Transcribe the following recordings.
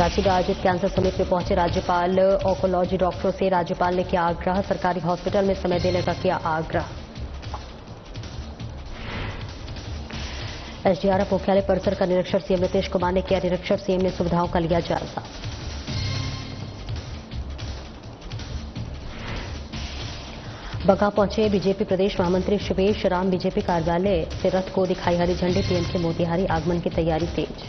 रांची में आयोजित cancer summit में पहुंचे राज्यपाल। ऑन्कोलॉजी डॉक्टरों से राज्यपाल ने किया आग्रह, सरकारी हॉस्पिटल में समय देने का किया आग्रह। एसडीआरएफ मुख्यालय परिसर का निरीक्षण, सीएम नीतीश कुमार ने किया निरीक्षण, सीएम ने सुविधाओं का लिया जायजा। बगहा पहुंचे बीजेपी प्रदेश महामंत्री शिवेश राम, बीजेपी कार्यालय से रथ को दिखाई हरी झंडी, पीएम के मोतिहारी आगमन की तैयारी तेज।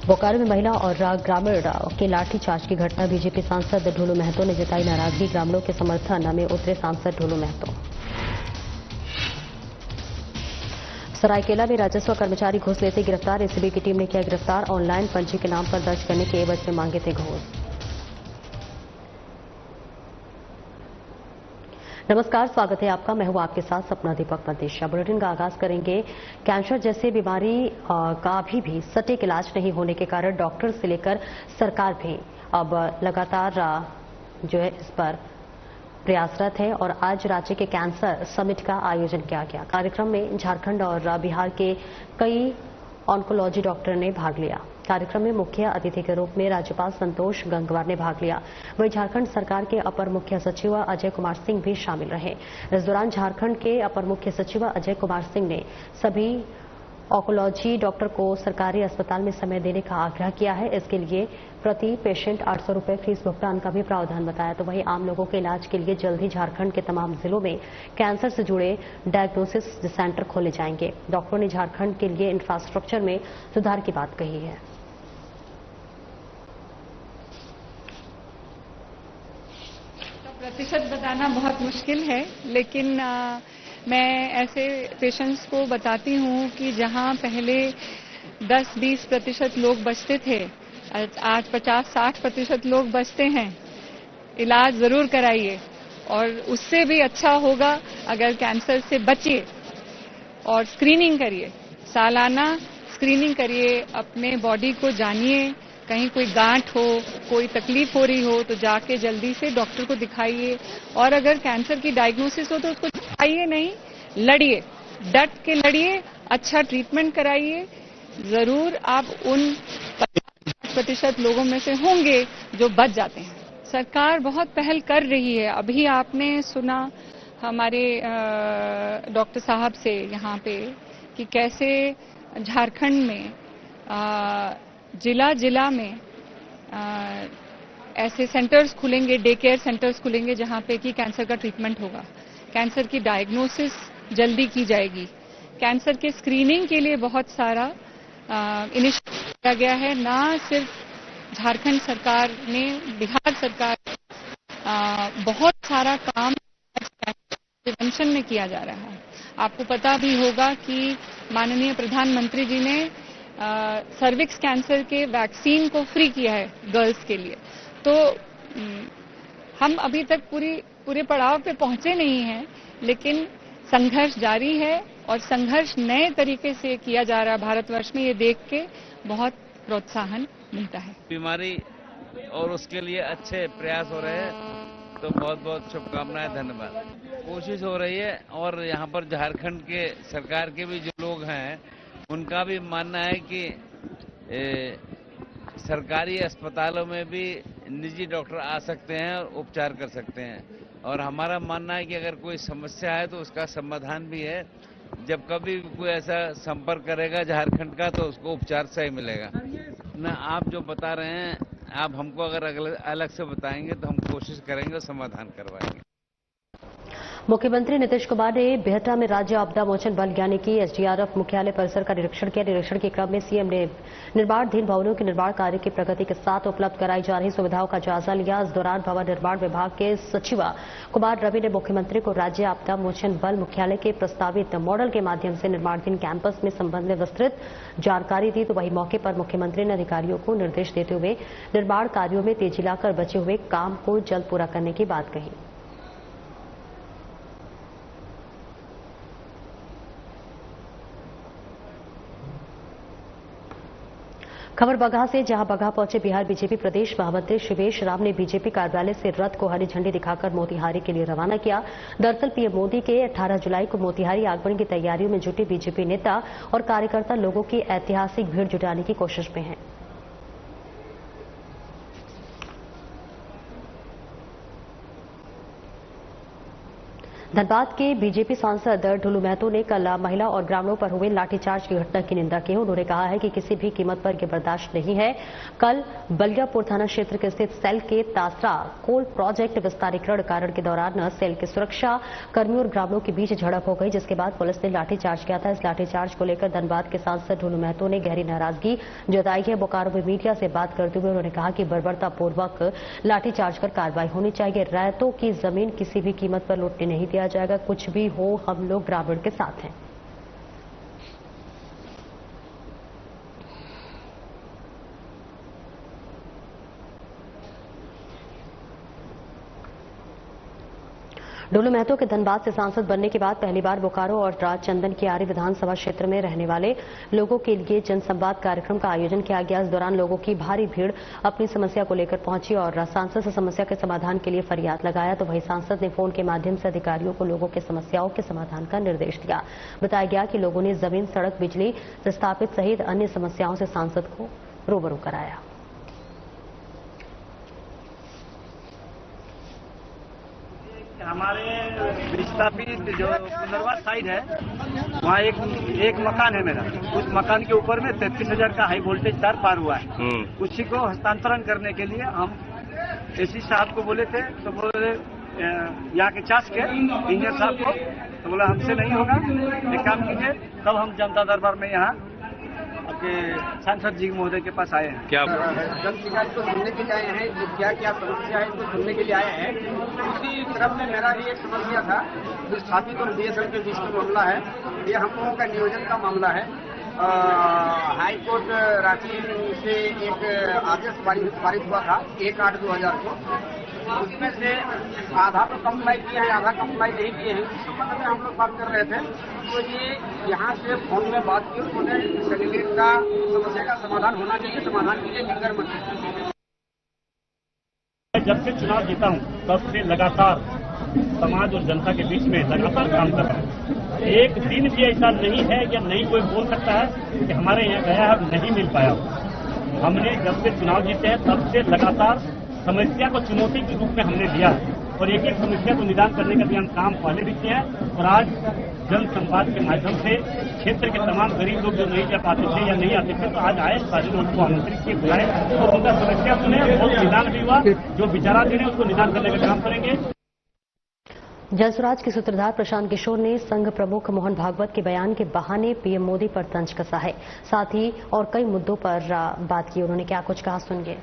बोकारो में महिला और ग्रामीण के लाठीचार्ज की घटना, बीजेपी सांसद ढोलू महतो ने जताई नाराजगी, ग्रामीणों के समर्थन में उतरे सांसद ढोलू महतो। सरायकेला में राजस्व कर्मचारी घूस लेते गिरफ्तार, एसीबी की टीम ने किया गिरफ्तार, ऑनलाइन पंजी के नाम पर दर्ज करने के एवज में मांगे थे घूस। नमस्कार, स्वागत है आपका। मैं हूं आपके साथ सपना दीपक मंतेशा। बुलेटिन का आगाज करेंगे। कैंसर जैसी बीमारी का भी सटीक इलाज नहीं होने के कारण डॉक्टर से लेकर सरकार भी अब लगातार जो है इस पर प्रयासरत है और आज राज्य के कैंसर समिट का आयोजन किया गया। कार्यक्रम में झारखंड और बिहार के कई ऑन्कोलॉजी डॉक्टर ने भाग लिया। कार्यक्रम में मुख्य अतिथि के रूप में राज्यपाल संतोष गंगवार ने भाग लिया। वहीं झारखंड सरकार के अपर मुख्य सचिव अजय कुमार सिंह भी शामिल रहे। इस दौरान झारखंड के अपर मुख्य सचिव अजय कुमार सिंह ने सभी ऑन्कोलॉजी डॉक्टर को सरकारी अस्पताल में समय देने का आग्रह किया है। इसके लिए प्रति पेशेंट 800 रुपए फीस भुगतान का भी प्रावधान बताया। तो वहीं आम लोगों के इलाज के लिए जल्द ही झारखंड के तमाम जिलों में कैंसर से जुड़े डायग्नोसिस सेंटर खोले जाएंगे। डॉक्टरों ने झारखंड के लिए इंफ्रास्ट्रक्चर में सुधार की बात कही है। प्रतिशत बताना बहुत मुश्किल है, लेकिन मैं ऐसे पेशेंट्स को बताती हूँ कि जहाँ पहले 10-20% लोग बचते थे, आज 50-60% लोग बचते हैं। इलाज जरूर कराइए और उससे भी अच्छा होगा अगर कैंसर से बचिए और स्क्रीनिंग करिए। सालाना स्क्रीनिंग करिए, अपने बॉडी को जानिए। कहीं कोई गांठ हो, कोई तकलीफ हो रही हो तो जाके जल्दी से डॉक्टर को दिखाइए और अगर कैंसर की डायग्नोसिस हो तो उसको दिखाइए नहीं, लड़िए, डट के लड़िए, अच्छा ट्रीटमेंट कराइए। जरूर आप उन 50% लोगों में से होंगे जो बच जाते हैं। सरकार बहुत पहल कर रही है। अभी आपने सुना हमारे डॉक्टर साहब से यहाँ पे कि कैसे झारखंड में जिला जिला में ऐसे सेंटर्स खुलेंगे, डे केयर सेंटर्स खुलेंगे जहां पे कि कैंसर का ट्रीटमेंट होगा, कैंसर की डायग्नोसिस जल्दी की जाएगी। कैंसर के स्क्रीनिंग के लिए बहुत सारा इनिशिएटिव किया गया है। ना सिर्फ झारखंड सरकार ने, बिहार सरकार बहुत सारा काम प्रिवेंशन में किया जा रहा है। आपको पता भी होगा कि माननीय प्रधानमंत्री जी ने सर्विक्स कैंसर के वैक्सीन को फ्री किया है गर्ल्स के लिए। तो हम अभी तक पूरे पड़ाव पे पहुंचे नहीं हैं, लेकिन संघर्ष जारी है और संघर्ष नए तरीके से किया जा रहा है भारतवर्ष में। ये देख के बहुत प्रोत्साहन मिलता है। बीमारी और उसके लिए अच्छे प्रयास हो रहे हैं, तो बहुत बहुत शुभकामनाएं, धन्यवाद। कोशिश हो रही है और यहाँ पर झारखंड के सरकार के भी जो लोग हैं उनका भी मानना है कि सरकारी अस्पतालों में भी निजी डॉक्टर आ सकते हैं और उपचार कर सकते हैं। और हमारा मानना है कि अगर कोई समस्या है तो उसका समाधान भी है। जब कभी कोई ऐसा संपर्क करेगा झारखंड का तो उसको उपचार सही मिलेगा। ना आप जो बता रहे हैं, आप हमको अगर अलग से बताएंगे तो हम कोशिश करेंगे और समाधान करवाएंगे। मुख्यमंत्री नीतीश कुमार ने बिहटा में राज्य आपदा मोचन बल यानी कि एसडीआरएफ मुख्यालय परिसर का निरीक्षण किया। निरीक्षण के क्रम में सीएम ने निर्माणाधीन भवनों के निर्माण कार्य की प्रगति के साथ उपलब्ध कराई जा रही सुविधाओं का जायजा लिया। इस दौरान भवन निर्माण विभाग के सचिव कुमार रवि ने मुख्यमंत्री को राज्य आपदा मोचन बल मुख्यालय के प्रस्तावित मॉडल के माध्यम से निर्माणाधीन कैंपस में संबंध में विस्तृत जानकारी दी। तो वहीं मौके पर मुख्यमंत्री ने अधिकारियों को निर्देश देते हुए निर्माण कार्यों में तेजी लाकर बचे हुए काम को जल्द पूरा करने की बात कही। खबर बगहा से, जहां बगहा पहुंचे बिहार बीजेपी प्रदेश महामंत्री शिवेश राम ने बीजेपी कार्यालय से रथ को हरी झंडी दिखाकर मोतिहारी के लिए रवाना किया। दरअसल पीएम मोदी के 18 जुलाई को मोतिहारी आगमन की तैयारियों में जुटे बीजेपी नेता और कार्यकर्ता लोगों की ऐतिहासिक भीड़ जुटाने की कोशिश में हैं। धनबाद के बीजेपी सांसद ढुलू महतो ने कल महिला और ग्रामीणों पर हुए लाठीचार्ज की घटना की निंदा की। उन्होंने कहा है कि किसी भी कीमत पर यह बर्दाश्त नहीं है। कल बलियापुर थाना क्षेत्र के स्थित सेल के तासरा कोल प्रोजेक्ट विस्तारीकरण कार्य के दौरान सेल के सुरक्षा कर्मियों और ग्रामीणों के बीच झड़प हो गई, जिसके बाद पुलिस ने लाठीचार्ज किया था। इस लाठीचार्ज को लेकर धनबाद के सांसद ढुलू महतो ने गहरी नाराजगी जताई है। बोकारो में मीडिया से बात करते हुए उन्होंने कहा कि बर्बरतापूर्वक लाठीचार्ज कर कार्रवाई होनी चाहिए। रैयतों की जमीन किसी भी कीमत पर लूटने नहीं दिया जाएगा। कुछ भी हो, हम लोग ग्रामीण के साथ हैं। ढुलू महतो के धनबाद से सांसद बनने के बाद पहली बार बोकारो और राजचंदन की आरी विधानसभा क्षेत्र में रहने वाले लोगों के लिए जनसंवाद कार्यक्रम का आयोजन किया गया। इस दौरान लोगों की भारी भीड़ अपनी समस्या को लेकर पहुंची और सांसद से समस्या के समाधान के लिए फरियाद लगाया, तो वहीं सांसद ने फोन के माध्यम से अधिकारियों को लोगों की समस्याओं के समाधान का निर्देश दिया। बताया गया कि लोगों ने जमीन, सड़क, बिजली प्रस्तावित सहित अन्य समस्याओं से सांसद को रूबरू कराया। हमारे विस्थापित जो पुनर्वास साइड है, वहाँ एक मकान है मेरा। उस मकान के ऊपर में 33,000 का हाई वोल्टेज तार पार हुआ है। उसी को हस्तांतरण करने के लिए हम एसी साहब को बोले थे, तो बोले यहाँ के चास के इंजीनियर साहब को, तो बोला हमसे नहीं होगा, एक काम कीजिए। तब हम जनता दरबार में यहाँ आपके सांसद जी महोदय के पास आए हैं। क्या जन शिकायत को सुनने के लिए आए हैं, जो क्या क्या समस्या है इसको सुनने के लिए आए हैं। उसी तरफ में मेरा भी एक समस्या था, जो स्थापित और बीएसएल के बीच का मामला है। ये हम लोगों का नियोजन का मामला है। हाई कोर्ट रांची से एक आदेश पारित हुआ था 1/8/2000 को। उसमें से आधा तो कंप्लाई किए हैं, आधा कंप्लाई नहीं किए हैं। इस संबंध में हम लोग बात कर रहे थे, तो ये यहाँ से फोन में बात की, उन्होंने कैंडिडेट का समस्या का समाधान होना चाहिए, समाधान के लिए फिंगर मत कीजिए। जब से चुनाव जीता हूँ तब से लगातार समाज और जनता के बीच में लगातार काम कर रहा हूँ। एक दिन भी ऐसा नहीं है या नहीं कोई बोल सकता है कि हमारे यहाँ गया है नहीं मिल पाया। हमने जब से चुनाव जीते हैं तब से लगातार समस्या को चुनौती के रूप में हमने लिया और एक एक समस्या को निदान करने का भी हम काम पहले भी किया है। और आज जन संवाद के माध्यम से क्षेत्र के तमाम गरीब लोग जो नहीं जा पाते थे या नहीं आते थे, तो आज आए, सारे लोग को आमंत्रित किए, बुलाए और उनका समस्या सुने, बहुत निदान भी हुआ। जो विचारा दे रहे हैं उसको निदान करने का काम करेंगे। जनसुराज के सूत्रधार प्रशांत किशोर ने संघ प्रमुख मोहन भागवत के बयान के बहाने पीएम मोदी पर तंज कसा है। साथ ही और कई मुद्दों पर बात की। उन्होंने क्या कुछ कहा, सुनिए।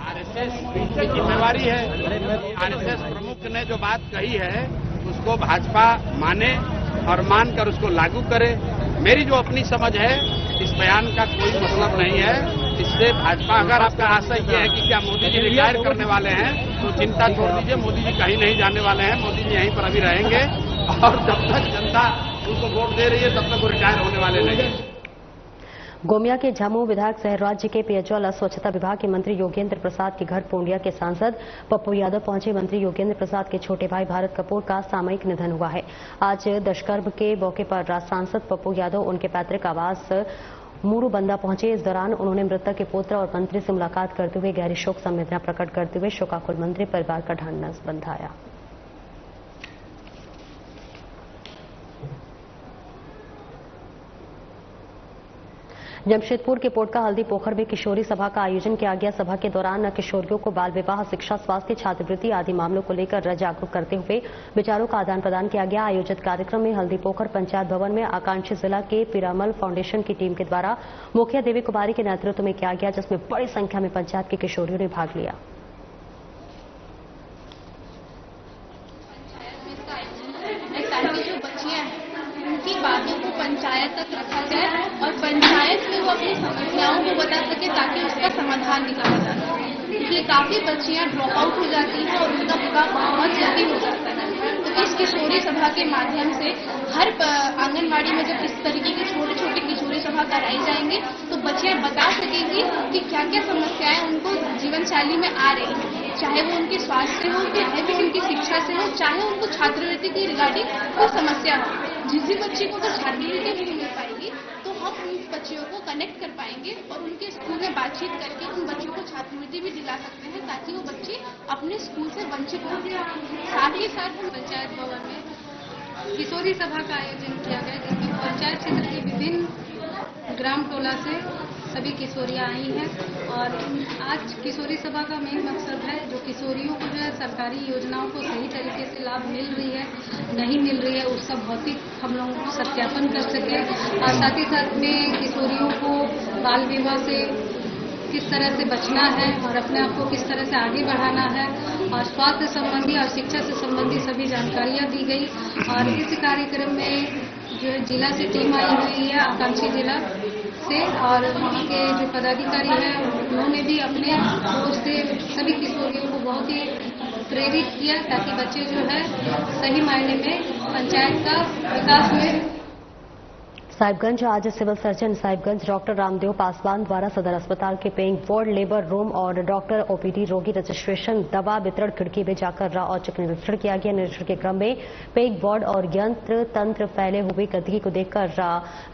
आरएसएस की जिम्मेवारी है। आरएसएस प्रमुख ने जो बात कही है उसको भाजपा माने और मानकर उसको लागू करे। मेरी जो अपनी समझ है, इस बयान का कोई मतलब नहीं है। इससे भाजपा, अगर आपका आशय ये है कि क्या मोदी जी रिटायर करने वाले हैं, तो चिंता छोड़ दीजिए। मोदी जी कहीं नहीं जाने वाले हैं, मोदी जी यहीं पर अभी रहेंगे और जब तक जनता उनको वोट दे रही है तब तक वो रिटायर होने वाले नहीं है। गोमिया के झामुमो विधायक सह राज्य के पेयजल और स्वच्छता विभाग के मंत्री योगेंद्र प्रसाद के घर पूर्णिया के सांसद पप्पू यादव पहुंचे। मंत्री योगेंद्र प्रसाद के छोटे भाई भारत कपूर का सामयिक निधन हुआ है। आज दशकर्म के मौके पर सांसद पप्पू यादव उनके पैतृक आवास मूरूबंदा पहुंचे। इस दौरान उन्होंने मृतक के पुत्र और मंत्री से मुलाकात करते हुए गहरी शोक संवेदना प्रकट करते हुए शोकाकुल मंत्री परिवार का ढांढस बंधाया। जमशेदपुर के पोटका हल्दी पोखर में किशोरी सभा का आयोजन किया गया। सभा के दौरान किशोरियों को बाल विवाह, शिक्षा, स्वास्थ्य, छात्रवृत्ति आदि मामलों को लेकर जागरूक करते हुए विचारों का आदान प्रदान किया गया। आयोजित कार्यक्रम में हल्दी पोखर पंचायत भवन में आकांक्षी जिला के पिरामल फाउंडेशन की टीम के द्वारा मुखिया देवी कुमारी के नेतृत्व में किया गया, जिसमें बड़ी संख्या में पंचायत के किशोरियों ने भाग लिया। की बातों को पंचायत तक रखा जाए और पंचायत में वो अपनी समस्याओं को बता सके ताकि उसका समाधान निकाला जा सके। इसलिए काफी बच्चियां ड्रॉप आउट हो जाती हैं और उनका विवाह बहुत जल्दी हो जाता है। तो इस किशोरी सभा के माध्यम से हर आंगनबाड़ी में जब इस तरीके की छोटे छोटे किशोरी सभा कराई जाएंगे तो बच्चियां बता सकेंगी कि क्या क्या समस्याएं उनको जीवन शैली में आ रही हैं, चाहे वो उनके स्वास्थ्य से हो, चाहे भी उनकी शिक्षा से हो, चाहे उनको छात्रवृत्ति की रिगार्डिंग कोई समस्या हो। जिस भी बच्ची को अगर छात्रवृत्ति नहीं मिल पाएगी तो हम उन बच्चियों को कनेक्ट कर पाएंगे और उनके स्कूल में बातचीत करके उन बच्चों को छात्रवृत्ति भी दिला सकते हैं ताकि वो बच्चे अपने स्कूल से वंचित हो जाए। साथ ही साथ हम पंचायत भवन में किशोरी सभा का आयोजन किया गया जिसमें पंचायत क्षेत्र के विभिन्न ग्राम टोला से सभी किशोरियां आई हैं और आज किशोरी सभा का मेन मकसद है जो किशोरियों को जो है सरकारी योजनाओं को सही तरीके से लाभ मिल रही है नहीं मिल रही है उसका भौतिक हम लोग सत्यापन कर सके और साथ ही साथ में किशोरियों को बाल विवाह से किस तरह से बचना है और अपने आप को किस तरह से आगे बढ़ाना है और स्वास्थ्य संबंधी और शिक्षा से संबंधी सभी जानकारियां दी गई। और इस कार्यक्रम में जो है जिला से टीम आई हुई है आकांक्षी जिला से और वहाँ के जो पदाधिकारी हैं उन्होंने भी अपने ओर से सभी किशोरियों को बहुत ही प्रेरित किया ताकि बच्चे जो है सही मायने में पंचायत का विकास में। साहिबगंज आज civil surgeon Sahibganj doctor Ramdev Paswan द्वारा सदर अस्पताल के पेइंग वार्ड, लेबर रूम और डॉक्टर ओपीडी रोगी रजिस्ट्रेशन दवा वितरण खिड़की में जाकर औचक निरीक्षण किया गया। निरीक्षण के क्रम में पेइंग वार्ड और यंत्र तंत्र फैले हुए गंदगी को देखकर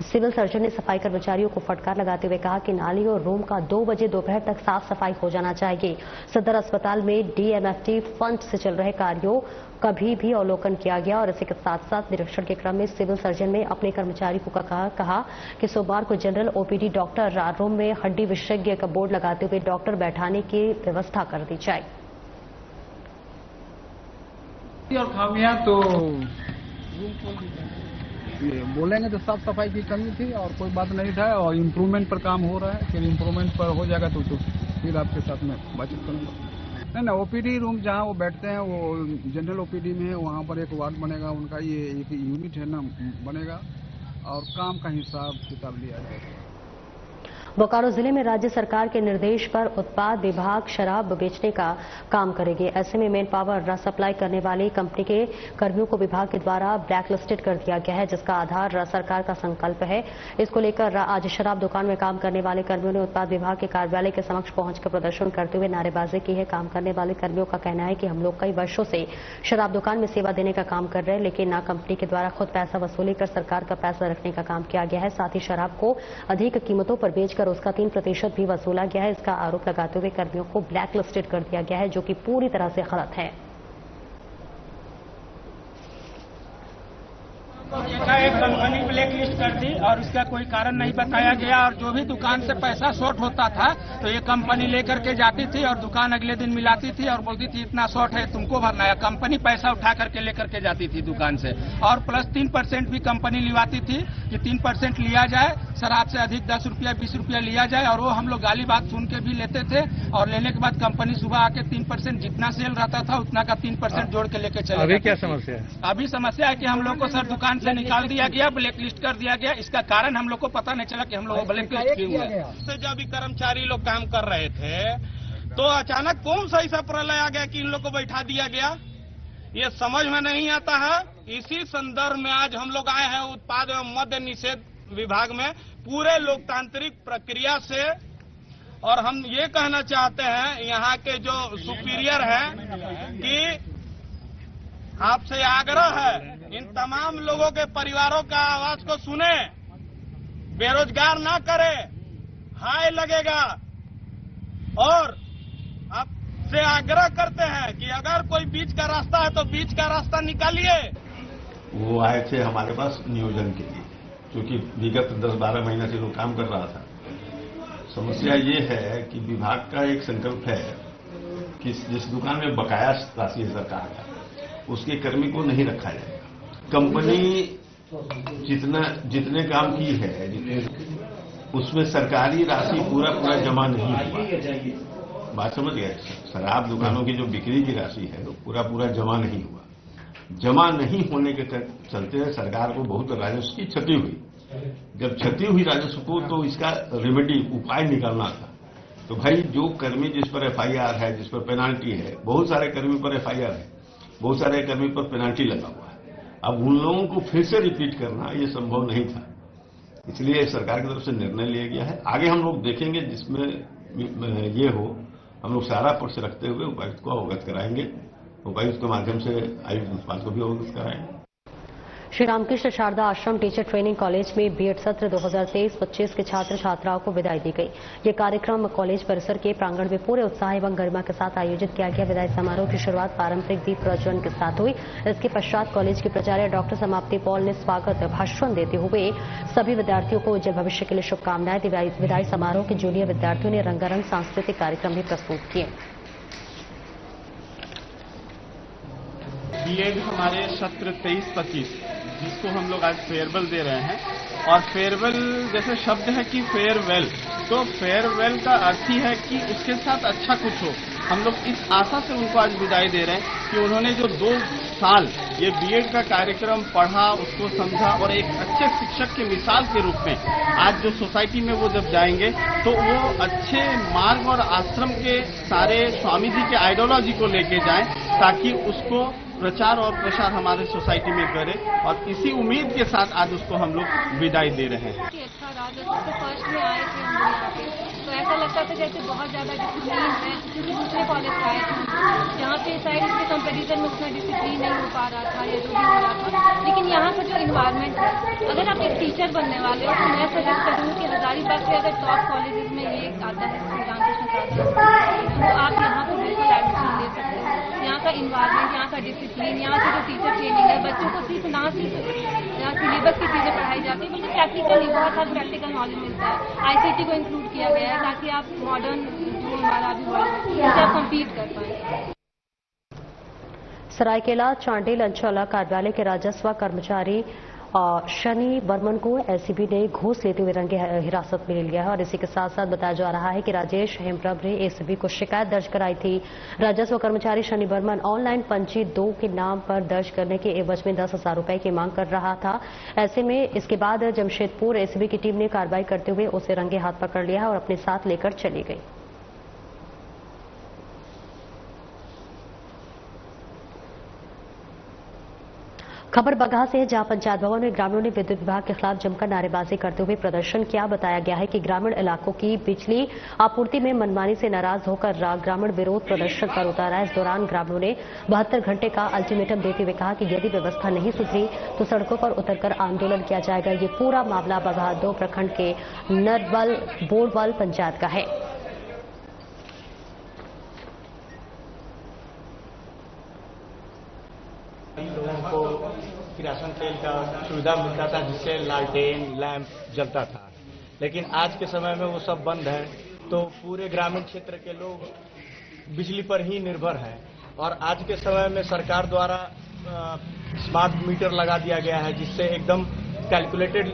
सिविल सर्जन ने सफाई कर्मचारियों को फटकार लगाते हुए कहा कि नाली और रूम का 2 बजे दोपहर तक साफ सफाई हो जाना चाहिए। सदर अस्पताल में डीएमएफटी फंड से चल रहे कार्यों कभी भी अवलोकन किया गया और इसी के साथ साथ निरीक्षण के क्रम में सिविल सर्जन ने अपने कर्मचारियों को कहा कि सोमवार को जनरल ओपीडी डॉक्टर रूम में हड्डी विशेषज्ञ का बोर्ड लगाते हुए डॉक्टर बैठाने की व्यवस्था कर दी जाए। और खामियां तो बोलेंगे तो साफ सफाई की कमी थी और कोई बात नहीं था और इम्प्रूवमेंट पर काम हो रहा है। फिर इम्प्रूवमेंट पर हो जाएगा तो फिर आपके साथ में बातचीत करूंगा। नहीं, ओपीडी रूम जहाँ वो बैठते हैं वो जनरल ओपीडी में है, वहाँ पर एक वार्ड बनेगा, उनका ये एक यूनिट है ना बनेगा और काम का हिसाब किताब लिया जाएगा। बोकारो जिले में राज्य सरकार के निर्देश पर उत्पाद विभाग शराब बेचने का काम करेगी। ऐसे में मेन पावर सप्लाई करने वाली कंपनी के कर्मियों को विभाग के द्वारा ब्लैकलिस्टेड कर दिया गया है जिसका आधार सरकार का संकल्प है। इसको लेकर आज शराब दुकान में काम करने वाले कर्मियों ने उत्पाद विभाग के कार्यालय के समक्ष पहुंचकर प्रदर्शन करते हुए नारेबाजी की है। काम करने वाले कर्मियों का कहना है कि हम लोग कई वर्षों से शराब दुकान में सेवा देने का काम कर रहे हैं लेकिन ना कंपनी के द्वारा खुद पैसा वसूली कर सरकार का पैसा रखने का काम किया गया है। साथ ही शराब को अधिक कीमतों पर बेचकर उसका 3% भी वसूला गया है। इसका आरोप लगाते हुए कर्मियों को ब्लैकलिस्टेड कर दिया गया है जो कि पूरी तरह से गलत है। एक कंपनी ब्लैक लिस्ट कर दी और उसका कोई कारण नहीं बताया गया और जो भी दुकान से पैसा शॉर्ट होता था तो ये कंपनी लेकर के जाती थी और दुकान अगले दिन मिलाती थी और बोलती थी इतना शॉर्ट है तुमको भरना है। कंपनी पैसा उठा करके लेकर के जाती थी दुकान से और प्लस 3% भी कंपनी लिवाती थी कि 3% लिया जाए, शराब से अधिक 10 रुपया 20 रुपया लिया जाए और वो हम लोग गाली बात सुन के भी लेते थे और लेने के बाद कंपनी सुबह आके 3% जितना सेल रहता था उतना का 3% जोड़ के लेके चले। अभी क्या समस्या है? अभी समस्या है कि हम लोग को सर दुकान से निकाल दिया गया, ब्लैक लिस्ट कर दिया गया। इसका कारण हम लोग को पता नहीं चला कि हम लोग ब्लैक लिस्ट क्यों हुआ। से जब भी कर्मचारी लोग काम कर रहे थे तो अचानक कौन सा ऐसा प्रलय आ गया कि इन लोग को बैठा दिया गया, ये समझ में नहीं आता है। इसी संदर्भ में आज हम लोग आए हैं उत्पाद एवं मद्य निषेध विभाग में पूरे लोकतांत्रिक प्रक्रिया से और हम ये कहना चाहते हैं यहाँ के जो सुपीरियर हैं कि आपसे आग्रह है इन तमाम लोगों के परिवारों का आवाज को सुने, बेरोजगार ना करे, हाय लगेगा और आपसे आग्रह करते हैं कि अगर कोई बीच का रास्ता है तो बीच का रास्ता निकालिए। वो आए थे हमारे पास नियोजन के लिए क्योंकि विगत 10-12 महीने से लोग काम कर रहा था। समस्या ये है कि विभाग का एक संकल्प है कि जिस दुकान में बकाया राशि है सरकार का उसके कर्मी को नहीं रखा जाएगा। कंपनी जितने काम की है उसमें सरकारी राशि पूरा जमा नहीं हुआ। बात समझ गए? शराब दुकानों की जो बिक्री की राशि है वो पूरा जमा नहीं हुआ। जमा नहीं होने के चलते सरकार को बहुत राजस्व की क्षति हुई। जब क्षति हुई राजस्व को तो इसका रेमेडी उपाय निकालना था। तो भाई जो कर्मी जिस पर एफआईआर है, जिस पर पेनाल्टी है, बहुत सारे कर्मी पर एफआईआर है, बहुत सारे कर्मी पर पेनाल्टी लगा हुआ है। अब उन लोगों को फिर से रिपीट करना ये संभव नहीं था, इसलिए सरकार की तरफ से निर्णय लिया गया है। आगे हम लोग देखेंगे, जिसमें ये हो हम लोग सारा पक्ष रखते हुए उपायुक्त को अवगत कराएंगे, उपायुक्त के माध्यम से आयुक्त प्रिंसिपाल को भी अवगत कराएंगे। श्री रामकृष्ण शारदा आश्रम टीचर ट्रेनिंग कॉलेज में बीएड सत्र 2023-25 के छात्र छात्राओं को विदाई दी गई। ये कार्यक्रम कॉलेज परिसर के प्रांगण में पूरे उत्साह एवं गरिमा के साथ आयोजित किया गया। विदाई समारोह की शुरुआत पारंपरिक दीप प्रज्वलन के साथ हुई। इसके पश्चात कॉलेज की प्राचार्य डॉक्टर समाप्ति पॉल ने स्वागत भाषण देते हुए सभी विद्यार्थियों को उज्जवल भविष्य के लिए शुभकामनाएं दी। विदाई समारोह के जूनियर विद्यार्थियों ने रंगारंग सांस्कृतिक कार्यक्रम भी प्रस्तुत किए। बीएड हमारे सत्र 23-25 जिसको हम लोग आज फेयरवेल दे रहे हैं, और फेयरवेल जैसे शब्द है कि फेयरवेल, तो फेयरवेल का अर्थ ही है कि उसके साथ अच्छा कुछ हो। हम लोग इस आशा से उनको आज विदाई दे रहे हैं कि उन्होंने जो 2 साल ये बीएड का कार्यक्रम पढ़ा, उसको समझा, और एक अच्छे शिक्षक की मिसाल के रूप में आज जो सोसाइटी में वो जब जाएंगे तो वो अच्छे मार्ग और आश्रम के सारे स्वामी जी के आइडियोलॉजी को लेके जाएं, ताकि उसको प्रचार और प्रसार हमारे सोसाइटी में करे, और इसी उम्मीद के साथ आज उसको हम लोग विदाई दे रहे हैं। अच्छा रहा, जैसे फर्स्ट में आए थे हम लोग यहाँ पे, तो ऐसा लगता था जैसे बहुत ज्यादा डिसिप्लिन है, क्योंकि दूसरे कॉलेज से आए थे। यहाँ पे शायद इसके कंपैरिजन में उतना डिसिप्लिन नहीं हो पा रहा था या जो भी हो रहा था, लेकिन यहाँ का जो इन्वायरमेंट है, अगर आप एक टीचर बनने वाले हो तो मैं सजेस्ट करूँगी कि हजारीबाग से अगर टॉप कॉलेजेस में ये आता है श्री रामकृष्ण शारदा, तो आप यहाँ पर बिल्कुल एडमिशन ले सकते हो। यहाँ का इन्वायरमेंट, यहाँ का डिसिप्लिन, यहाँ की जो टीचर ट्रेनिंग है, बच्चों को सिर्फ यहाँ सिलेबस की चीजें पढ़ाई जाती है, बल्कि प्रैक्टिकली बहुत सारा प्रैक्टिकल नॉलेज मिलता है। आईसीटी को इंक्लूड किया गया है ताकि आप मॉडर्न जो हमारा अभी वर्ल्ड है उससे आप कम्पीट कर पाए। सरायकेला चांडिल अंचल कार्यालय के राजस्व कर्मचारी शनि बर्मन को एसीबी ने घूस लेते हुए रंगे हिरासत में ले लिया है, और इसी के साथ साथ बताया जा रहा है कि राजेश हेमप्रभ ने एसीबी को शिकायत दर्ज कराई थी। राजस्व कर्मचारी शनि बर्मन ऑनलाइन पंजी 2 के नाम पर दर्ज करने के एवज में 10,000 रुपए की मांग कर रहा था। ऐसे में इसके बाद जमशेदपुर एसीबी की टीम ने कार्रवाई करते हुए उसे रंगे हाथ पकड़ लिया और अपने साथ लेकर चली गई। खबर बगहा से है, जहां पंचायत भवन में ग्रामीणों ने विद्युत विभाग के खिलाफ जमकर नारेबाजी करते हुए प्रदर्शन किया। बताया गया है कि ग्रामीण इलाकों की बिजली आपूर्ति में मनमानी से नाराज होकर ग्रामीण विरोध प्रदर्शन पर उतारा। इस दौरान ग्रामीणों ने 72 घंटे का अल्टीमेटम देते हुए कहा कि यदि व्यवस्था नहीं सुधरी तो सड़कों पर उतरकर आंदोलन किया जाएगा। ये पूरा मामला बगहा 2 प्रखंड के नरबल बोरवल पंचायत का है। लोगों को किरासन तेल का सुविधा मिलता था, जिससे लालटेन लैंप जलता था, लेकिन आज के समय में वो सब बंद है। तो पूरे ग्रामीण क्षेत्र के लोग बिजली पर ही निर्भर हैं, और आज के समय में सरकार द्वारा स्मार्ट मीटर लगा दिया गया है, जिससे एकदम कैलकुलेटेड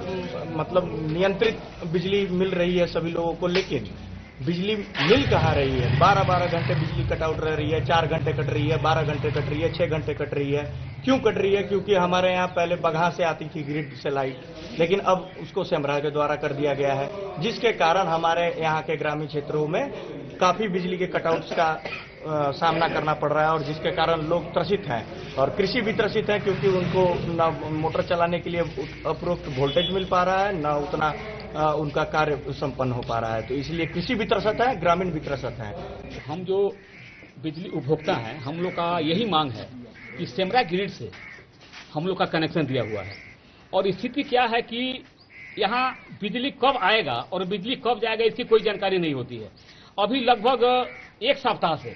मतलब नियंत्रित बिजली मिल रही है सभी लोगों को। लेकिन बिजली मिल कहाँ रही है? 12-12 घंटे बिजली कटआउट रह रही है, 4 घंटे कट रही है, 12 घंटे कट रही है, 6 घंटे कट रही है। क्यों कट रही है? क्योंकि हमारे यहाँ पहले बगहा से आती थी ग्रिड से लाइट, लेकिन अब उसको सेमरा के द्वारा कर दिया गया है, जिसके कारण हमारे यहाँ के ग्रामीण क्षेत्रों में काफी बिजली के कटआउट्स का सामना करना पड़ रहा है, और जिसके कारण लोग त्रसित हैं, और कृषि भी त्रसित है, क्योंकि उनको न मोटर चलाने के लिए उपरोक्त वोल्टेज मिल पा रहा है, न उतना उनका कार्य संपन्न हो पा रहा है। तो इसलिए कृषि भी त्रसित है, ग्रामीण भी त्रसित है। हम जो बिजली उपभोक्ता हैं, हम लोग का यही मांग है कि सेमरा ग्रिड से हम लोग का कनेक्शन दिया हुआ है, और स्थिति क्या है कि यहाँ बिजली कब आएगा और बिजली कब जाएगा इसकी कोई जानकारी नहीं होती है। अभी लगभग 1 सप्ताह से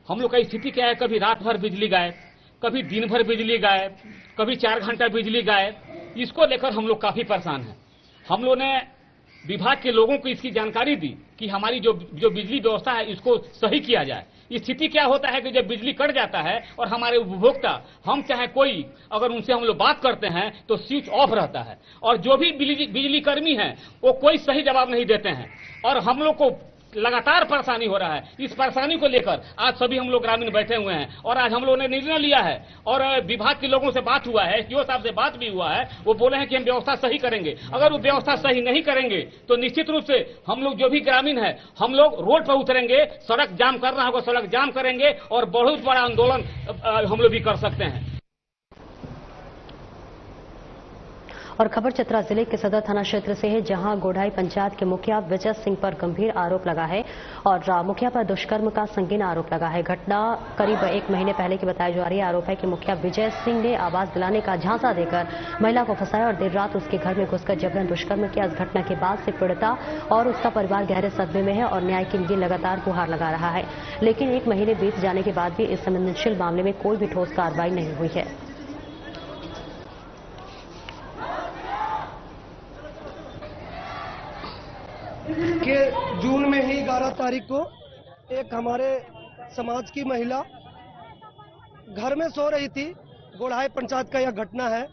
हम लोग का स्थिति क्या है, कभी रात भर बिजली गायब, कभी दिन भर बिजली गायब, कभी 4 घंटा बिजली गायब। इसको लेकर हम लोग काफी परेशान हैं। हम लोग ने विभाग के लोगों को इसकी जानकारी दी कि हमारी जो बिजली व्यवस्था है इसको सही किया जाए। स्थिति क्या होता है कि जब बिजली कट जाता है और हमारे उपभोक्ता, हम चाहे कोई, अगर उनसे हम लोग बात करते हैं तो स्विच ऑफ रहता है, और जो भी बिजली कर्मी हैं वो कोई सही जवाब नहीं देते हैं, और हम लोग को लगातार परेशानी हो रहा है। इस परेशानी को लेकर आज सभी हम लोग ग्रामीण बैठे हुए हैं और आज हम लोगों ने निर्णय लिया है और विभाग के लोगों से बात हुआ है, एसडीओ साहब से बात भी हुआ है। वो बोले हैं कि हम व्यवस्था सही करेंगे। अगर वो व्यवस्था सही नहीं करेंगे तो निश्चित रूप से हम लोग जो भी ग्रामीण है हम लोग रोड पर उतरेंगे, सड़क जाम करना होगा सड़क जाम करेंगे और बहुत बड़ा आंदोलन हम लोग भी कर सकते हैं। और खबर चतरा जिले के सदर थाना क्षेत्र से है, जहां गोढ़ाई पंचायत के मुखिया विजय सिंह पर गंभीर आरोप लगा है और मुखिया पर दुष्कर्म का संगीन आरोप लगा है। घटना करीब 1 महीने पहले की बताई जा रही है। आरोप है कि मुखिया विजय सिंह ने आवास दिलाने का झांसा देकर महिला को फंसाया और देर रात उसके घर में घुसकर जबरन दुष्कर्म किया। इस घटना के बाद से पीड़िता और उसका परिवार गहरे सदमे में है और न्याय के लिए लगातार गुहार लगा रहा है। लेकिन 1 महीने बीत जाने के बाद भी इस संवेदनशील मामले में कोई भी ठोस कार्रवाई नहीं हुई है। कि जून में ही 11 तारीख को एक हमारे समाज की महिला घर में सो रही थी। गोढ़ाई पंचायत का यह घटना है।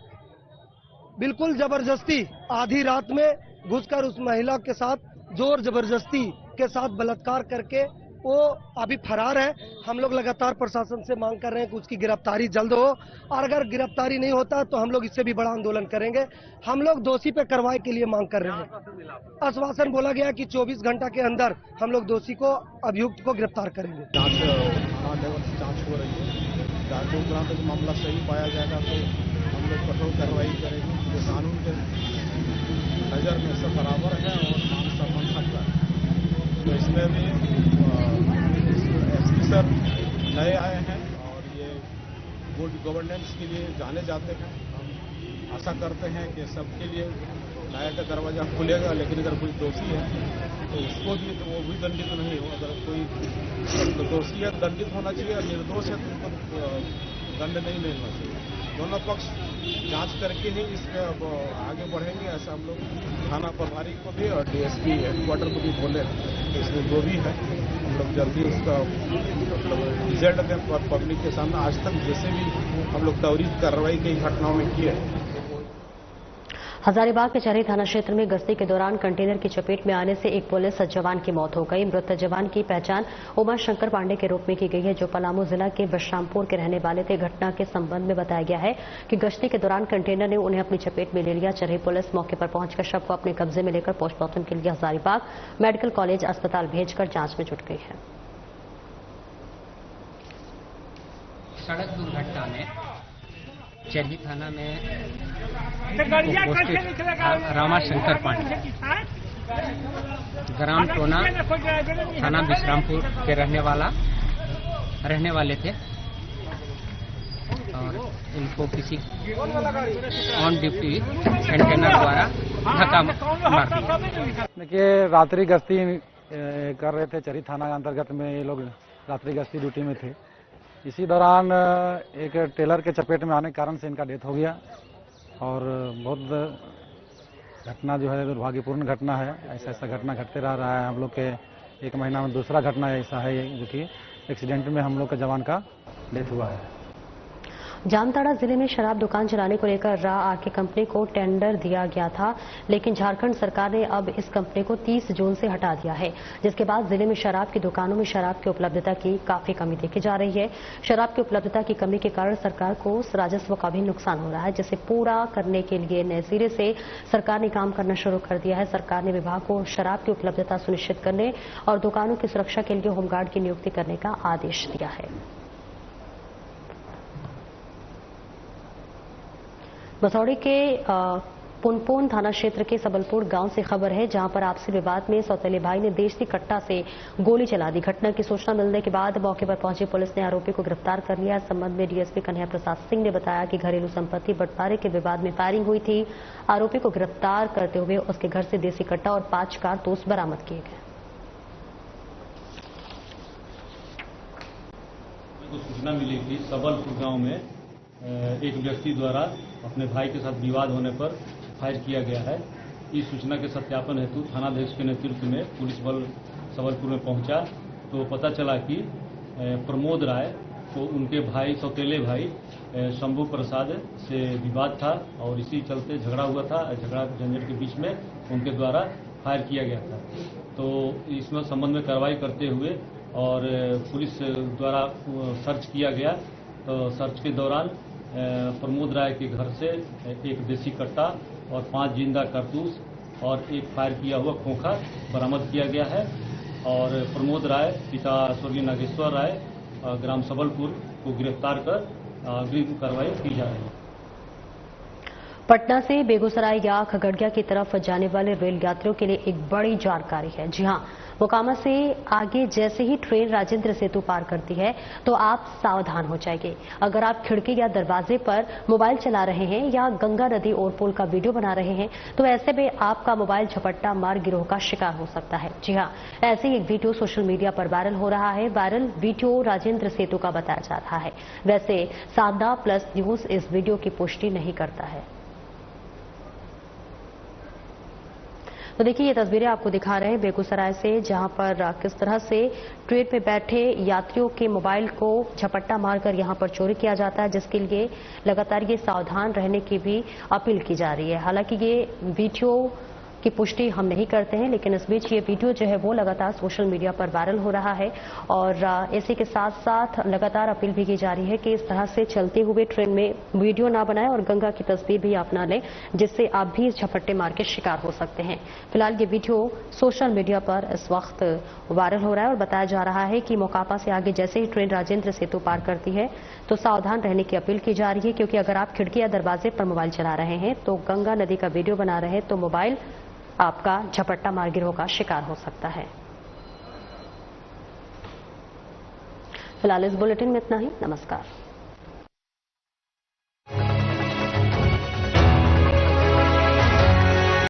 बिल्कुल जबरदस्ती आधी रात में घुसकर उस महिला के साथ जोर जबरदस्ती के साथ बलात्कार करके वो अभी फरार है। हम लोग लगातार प्रशासन से मांग कर रहे हैं कि उसकी गिरफ्तारी जल्द हो और अगर गिरफ्तारी नहीं होता तो हम लोग इससे भी बड़ा आंदोलन करेंगे। हम लोग दोषी पे कार्रवाई के लिए मांग कर रहे हैं। आश्वासन बोला गया कि 24 घंटा के अंदर हम लोग दोषी को अभियुक्त को गिरफ्तार करेंगे। जांच हो रही है। जांच में मामला सही पाया जाएगा तो हम लोग कठोर कार्रवाई करेंगे। जो कानून के नजर में सब बराबर है और मान सम्मान सकता है। तो इसमें भी एसपी सर नए आए हैं और ये गुड गवर्नेंस के लिए जाने जाते हैं। हम आशा करते हैं कि सबके लिए न्याय का दरवाजा खुलेगा। लेकिन अगर कोई दोषी है तो उसको भी तो वो भी दंडित नहीं हो। अगर कोई दोषी है दंडित होना चाहिए और निर्दोष है तो उनको दंड नहीं मिलना चाहिए। दोनों पक्ष जांच करके ही इस पे अब आगे बढ़ेंगे। ऐसा हम लोग थाना प्रभारी को भी और डीएसपी हेडक्वार्टर को भी बोले। इसमें जो भी है हम लोग जल्दी उसका मतलब रिजल्ट दें और पब्लिक के सामने। आज तक जैसे भी हम लोग त्वरित कार्रवाई कई घटनाओं में किए हैं। हजारीबाग के चरही थाना क्षेत्र में गश्ती के दौरान कंटेनर की चपेट में आने से एक पुलिस जवान की मौत हो गई। मृत जवान की पहचान उमा शंकर पांडे के रूप में की गई है, जो पलामू जिला के बशरामपुर के रहने वाले थे। घटना के संबंध में बताया गया है कि गश्ती के दौरान कंटेनर ने उन्हें अपनी चपेट में ले लिया। चरही पुलिस मौके पर पहुंचकर शव को अपने कब्जे में लेकर पोस्टमार्टम के लिए हजारीबाग मेडिकल कॉलेज अस्पताल भेजकर जांच में जुट गई है। सड़क दुर्घटना में चरही थाना में रामा शंकर पांडे ग्राम टोना थाना बिश्रामपुर के रहने वाले थे और इनको किसी ऑन ड्यूटी कंटेनर द्वारा धक्का मार दिया। देखिए, रात्रि गश्ती कर रहे थे चरही थाना अंतर्गत में। ये लोग रात्रि गश्ती ड्यूटी में थे। इसी दौरान एक टेलर के चपेट में आने के कारण से इनका डेथ हो गया और बहुत घटना जो है दुर्भाग्यपूर्ण घटना है। ऐसा घटना घटते रहा है। हम लोग के 1 महीना में दूसरा घटना ऐसा है जो कि एक्सीडेंट में हम लोग के जवान का डेथ हुआ है। जामताड़ा जिले में शराब दुकान चलाने को लेकर रा आके कंपनी को टेंडर दिया गया था, लेकिन झारखंड सरकार ने अब इस कंपनी को 30 जून से हटा दिया है, जिसके बाद जिले में शराब की दुकानों में शराब की उपलब्धता की काफी कमी देखी जा रही है। शराब की उपलब्धता की कमी के कारण सरकार को राजस्व का भी नुकसान हो रहा है, जिसे पूरा करने के लिए नए सिरे से सरकार ने काम करना शुरू कर दिया है। सरकार ने विभाग को शराब की उपलब्धता सुनिश्चित करने और दुकानों की सुरक्षा के लिए होमगार्ड की नियुक्ति करने का आदेश दिया है। मसौड़ी के पुनपुन थाना क्षेत्र के सबलपुर गांव से खबर है, जहां पर आपसी विवाद में सौतेले भाई ने देशी कट्टा से गोली चला दी। घटना की सूचना मिलने के बाद मौके पर पहुंची पुलिस ने आरोपी को गिरफ्तार कर लिया। इस संबंध में डीएसपी कन्हैया प्रसाद सिंह ने बताया कि घरेलू संपत्ति बंटवारे के विवाद में फायरिंग हुई थी। आरोपी को गिरफ्तार करते हुए उसके घर से देसी कट्टा और 5 कारतूस बरामद किए गए। सूचना मिली थी सबलपुर गांव में एक व्यक्ति द्वारा अपने भाई के साथ विवाद होने पर फायर किया गया है। इस सूचना के सत्यापन हेतु थानाध्यक्ष के नेतृत्व में पुलिस बल सबलपुर में पहुंचा तो पता चला कि प्रमोद राय को उनके भाई सौतेले भाई शंभू प्रसाद से विवाद था और इसी चलते झगड़ा हुआ था। झगड़ा झंझट के बीच में उनके द्वारा फायर किया गया था। तो इसमें संबंध में कार्रवाई करते हुए और पुलिस द्वारा सर्च किया गया। तो सर्च के दौरान प्रमोद राय के घर से एक देसी कट्टा और 5 जिंदा कारतूस और एक फायर किया हुआ खोखा बरामद किया गया है। और प्रमोद राय पिता स्वर्गीय नागेश्वर राय ग्राम सबलपुर को गिरफ्तार कर अग्रिम कार्रवाई की जा रही है। पटना से बेगूसराय या खगड़िया की तरफ जाने वाले रेल यात्रियों के लिए एक बड़ी जानकारी है। जी हां, मोकामा से आगे जैसे ही ट्रेन राजेंद्र सेतु पार करती है तो आप सावधान हो जाएंगे। अगर आप खिड़की या दरवाजे पर मोबाइल चला रहे हैं या गंगा नदी और पुल का वीडियो बना रहे हैं तो ऐसे में आपका मोबाइल झपट्टा मार गिरोह का शिकार हो सकता है। जी हां, ऐसे ही एक वीडियो सोशल मीडिया पर वायरल हो रहा है। वायरल वीडियो राजेंद्र सेतु का बताया जा रहा है। वैसे साधना प्लस न्यूज इस वीडियो की पुष्टि नहीं करता है। तो देखिए, ये तस्वीरें आपको दिखा रहे हैं बेगूसराय से, जहां पर किस तरह से ट्रेन में बैठे यात्रियों के मोबाइल को झपट्टा मारकर यहां पर चोरी किया जाता है, जिसके लिए लगातार ये सावधान रहने की भी अपील की जा रही है। हालांकि ये वीडियो की पुष्टि हम नहीं करते हैं, लेकिन इस बीच ये वीडियो जो है वो लगातार सोशल मीडिया पर वायरल हो रहा है और इसी के साथ साथ लगातार अपील भी की जा रही है कि इस तरह से चलते हुए ट्रेन में वीडियो ना बनाएं और गंगा की तस्वीर भी आप ना लें, जिससे आप भी इस झपट्टे मार के शिकार हो सकते हैं। फिलहाल ये वीडियो सोशल मीडिया पर इस वक्त वायरल हो रहा है और बताया जा रहा है कि मोकामा से आगे जैसे ही ट्रेन राजेंद्र सेतु पार करती है तो सावधान रहने की अपील की जा रही है, क्योंकि अगर आप खिड़की या दरवाजे पर मोबाइल चला रहे हैं तो गंगा नदी का वीडियो बना रहे हैं तो मोबाइल आपका झपट्टा मार गिरोह का शिकार हो सकता है। फिलहाल इस बुलेटिन में इतना ही। नमस्कार।